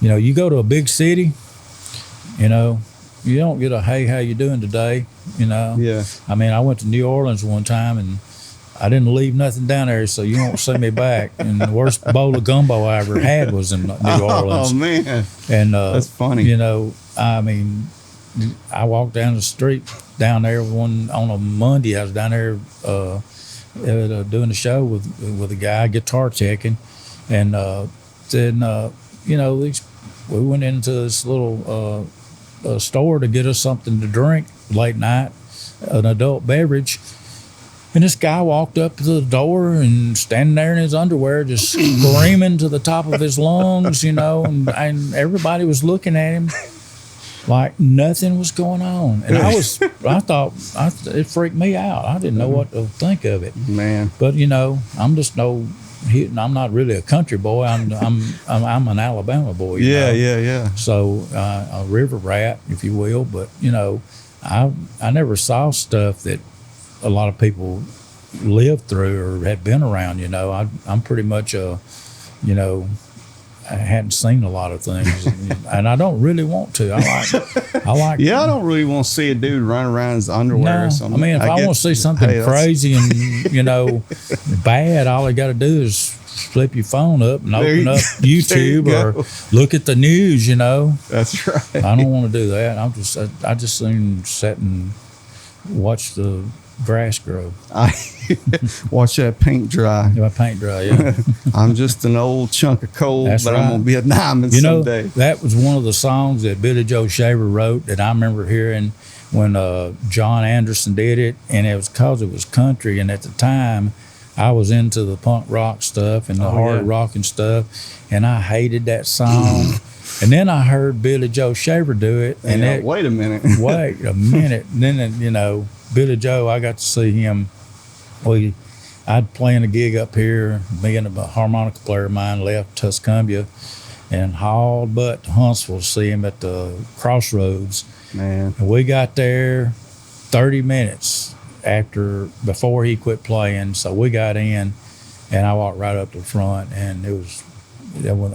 you know, you go to a big city, you know, you don't get a, hey, how you doing today, you know. Yeah. I mean, I went to New Orleans one time and I didn't leave nothing down there, so you won't see me back. And the worst bowl of gumbo I ever had was in New Orleans. Oh, man. And that's funny. You know, I mean, I walked down the street down there on a Monday. I was down there doing a show with a guy guitar checking, and then you know, we went into this little store to get us something to drink late night, an adult beverage. And this guy walked up to the door and standing there in his underwear, just screaming to the top of his lungs, you know, and everybody was looking at him like nothing was going on. And I thought it freaked me out. I didn't know what to think of it. Man. But, you know, I'm not really a country boy. I'm an Alabama boy. You know? Yeah. So a river rat, if you will. But, you know, I never saw stuff that a lot of people lived through or had been around. You know, I'm pretty much you know, I hadn't seen a lot of things, and I don't really want to. I like. Yeah, I don't really want to see a dude run around in his underwear or something. I mean, if I want to see something crazy and, you know, bad, all I got to do is flip your phone up and open up YouTube or look at the news. You know, that's right. I don't want to do that. I just soon sit and watch the grass grow. Watch that paint dry. My paint dry, yeah. I'm just an old chunk of coal, That's but right. I'm gonna be a diamond someday. Know, that was one of the songs that Billy Joe Shaver wrote that I remember hearing when John Anderson did it, and it was because it was country, and at the time I was into the punk rock stuff and the hard rock and stuff, and I hated that song. And then I heard Billy Joe Shaver do it, and wait a minute. Wait a minute. And then, you know, Billy Joe, I got to see him. I'd playing a gig up here. Me and a harmonica player of mine left Tuscumbia and hauled butt to Huntsville to see him at the Crossroads. Man. And we got there 30 minutes before he quit playing. So we got in, and I walked right up to the front, and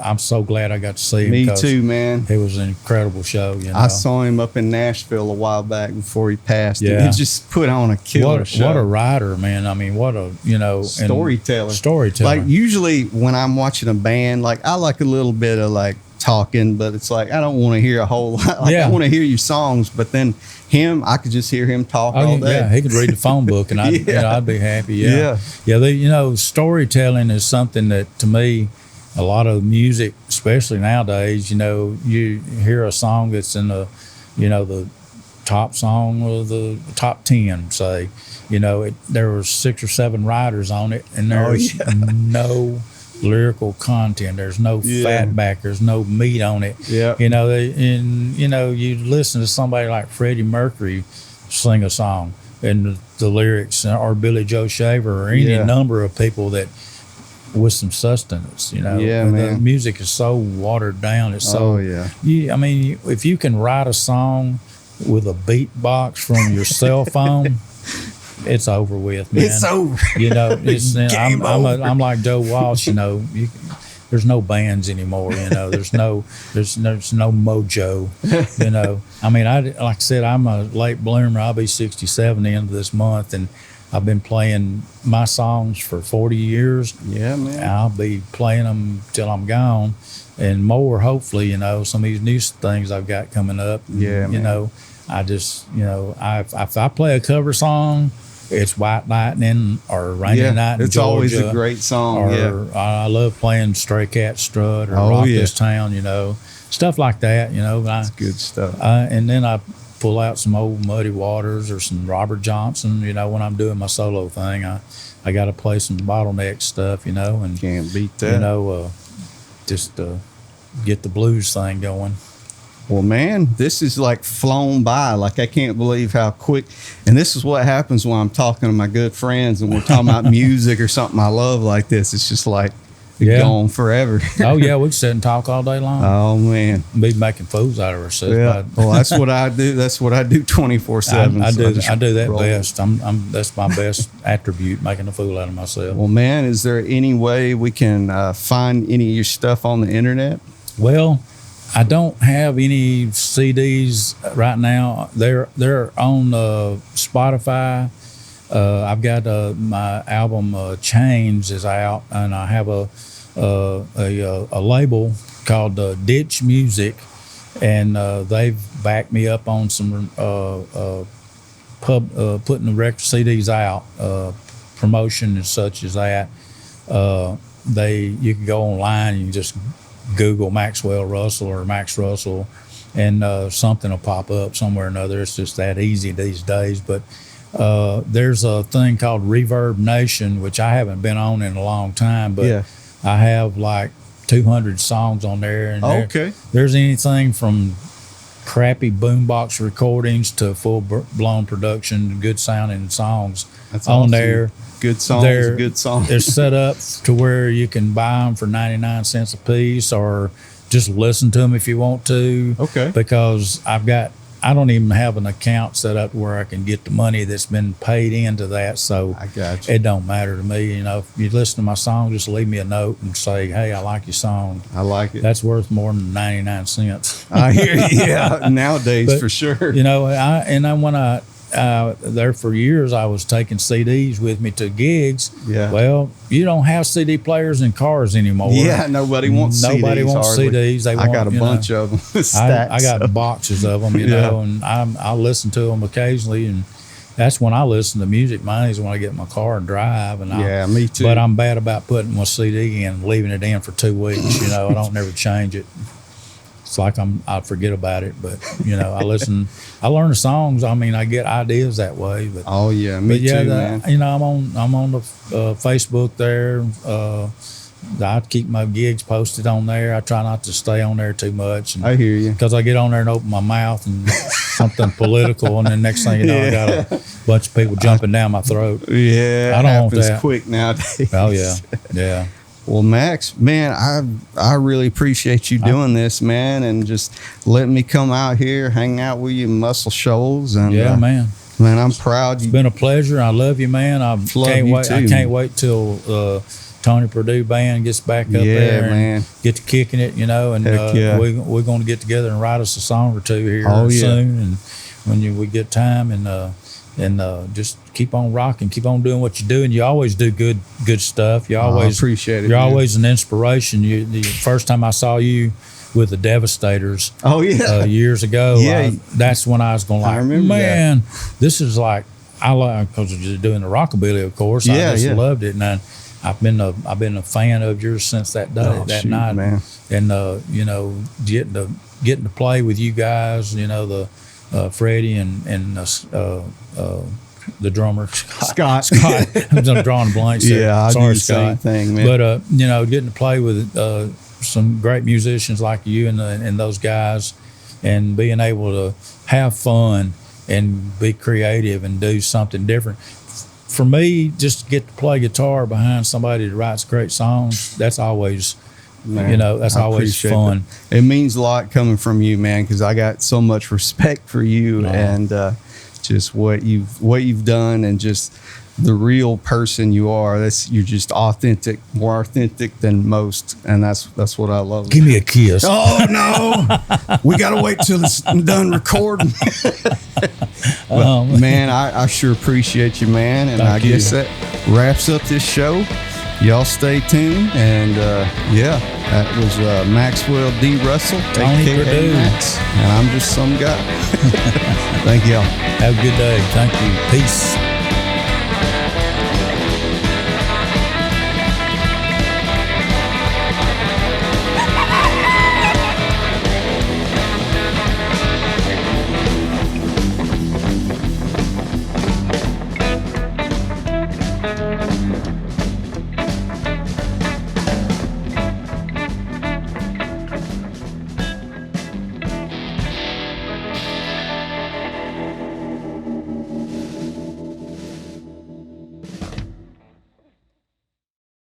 I'm so glad I got to see him. Me too, man. It was an incredible show. You know? I saw him up in Nashville a while back before he passed. Yeah. And he just put on a killer show. What a writer, man. I mean, what a, you know. Storyteller. Storyteller. Like, usually when I'm watching a band, like, I like a little bit of, like, talking, but it's like, I don't want to hear a whole lot. Like, I want to hear your songs, but then I could just hear him talk all day. Yeah, he could read the phone book, and I'd be happy. Yeah. You know, storytelling is something that, to me, a lot of music, especially nowadays, you know, you hear a song that's in the, you know, the top song or the top 10, say, you know, there were 6 or 7 writers on it, and there's no lyrical content. There's no fat back. There's no meat on it. Yeah. You know, you listen to somebody like Freddie Mercury sing a song, and the lyrics, or Billy Joe Shaver, or any number of people that, with some sustenance, you know. Yeah, and man. The music is so watered down. It's so. I mean, if you can write a song with a beatbox from your cell phone, it's over with, man. It's over. You know, I'm like Joe Walsh. You know, there's no bands anymore. You know, there's no mojo. You know, I mean, like I said, I'm a late bloomer. I'll be 67 the end of this month, and I've been playing my songs for 40 years. Yeah, man. And I'll be playing them till I'm gone, and more, hopefully, you know, some of these new things I've got coming up. Yeah, man. You know, I just, you know, if I play a cover song, it's White Lightning or Rainy Night in it's Georgia. Always a great song. Or I love playing Stray Cat Strut or Rock This Town, you know, stuff like that, you know. That's good stuff. And then I pull out some old Muddy Waters or some Robert Johnson, you know, when I'm doing my solo thing. I got to play some bottleneck stuff, and Can't beat that. Just get the blues thing going. Well, man, this is like flown by. Like, I can't believe how quick. And this is what happens when I'm talking to my good friends and we're talking about music or something I love like this. It's just like going forever. Oh, yeah, we can sit and talk all day long. Oh, man. Be making fools out of ourselves. Yeah. Well, that's what I do. That's what I do 24/7. I do that best. That's my best attribute, making a fool out of myself. Well, man, is there any way we can find any of your stuff on the internet? Well, I don't have any CDs right now. They're on Spotify. I've got my album Chains is out, and I have a label called Ditch Music, and they've backed me up on some putting the record CDs out, promotion and such as that. You can go online and you just Google Maxwell Russell or Max Russell, and something will pop up somewhere or another. It's just that easy these days. But there's a thing called Reverb Nation, which I haven't been on in a long time, but I have like 200 songs on there. And there's anything from crappy boombox recordings to full-blown production, good sounding songs. That's on awesome. there. Good songs, good songs. They're set up to where you can buy them for 99 cents a piece, or just listen to them if you want to. Okay. Because I don't even have an account set up where I can get the money that's been paid into that. So I got you. It don't matter to me. If you listen to my song, just leave me a note and say, "Hey, I like your song." I like it. That's worth more than 99 cents. I hear you. Yeah, nowadays, but, for sure. When there for years, I was taking CDs with me to gigs. Yeah. Well, you don't have CD players in cars anymore. Yeah, nobody wants CDs. Nobody wants CDs. I got a bunch of them. I got boxes of them, and I listen to them occasionally, and that's when I listen to music. Mine is when I get in my car and drive. And me too. But I'm bad about putting my CD in and leaving it in for 2 weeks. I don't never change it. It's like I forget about it, but I listen. I learn the songs. I mean, I get ideas that way. But me too, man. I'm on the Facebook there. I keep my gigs posted on there. I try not to stay on there too much. I hear you, because I get on there and open my mouth and something political, and then next thing you know, I got a bunch of people jumping down my throat. Yeah, I don't want happens that. Quick nowadays. Oh yeah. Well, Max, man, I really appreciate you doing this, man, and just letting me come out here, hang out with you in Muscle Shoals. And man. Man, I'm proud. It's been a pleasure. I love you, man. I can't wait till Tony Purdue band gets back up there and get to kicking it, and we're going to get together and write us a song or two here soon, and when we get time, and just keep on rocking, keep on doing what you're doing. You always do good stuff. You always appreciate it. You're always an inspiration. The first time I saw you with the Devastators, years ago, that's when I was going like, man, this is like, I like, because you're doing the rockabilly, of course. I just loved it, and I've been a fan of yours since that day, night, man. And getting to play with you guys, the Freddie and the drummer Scott. I'm drawing blanks there. Yeah, sorry, Scott. Same thing, man. But getting to play with some great musicians like you and those guys, and being able to have fun and be creative and do something different. For me, just to get to play guitar behind somebody that writes great songs, that's always, that's always fun. It means a lot coming from you, man, because I got so much respect for you and just what you've done, and just the real person you are. You're just authentic, more authentic than most, and that's what I love. Give me a kiss. Oh no, we gotta wait till it's done recording. But, man, I sure appreciate you, man, and I guess that wraps up this show. Y'all stay tuned, and that was Maxwell D. Russell, Tony Purdue, Max, and I'm just some guy. Thank y'all. Have a good day. Thank you. Peace.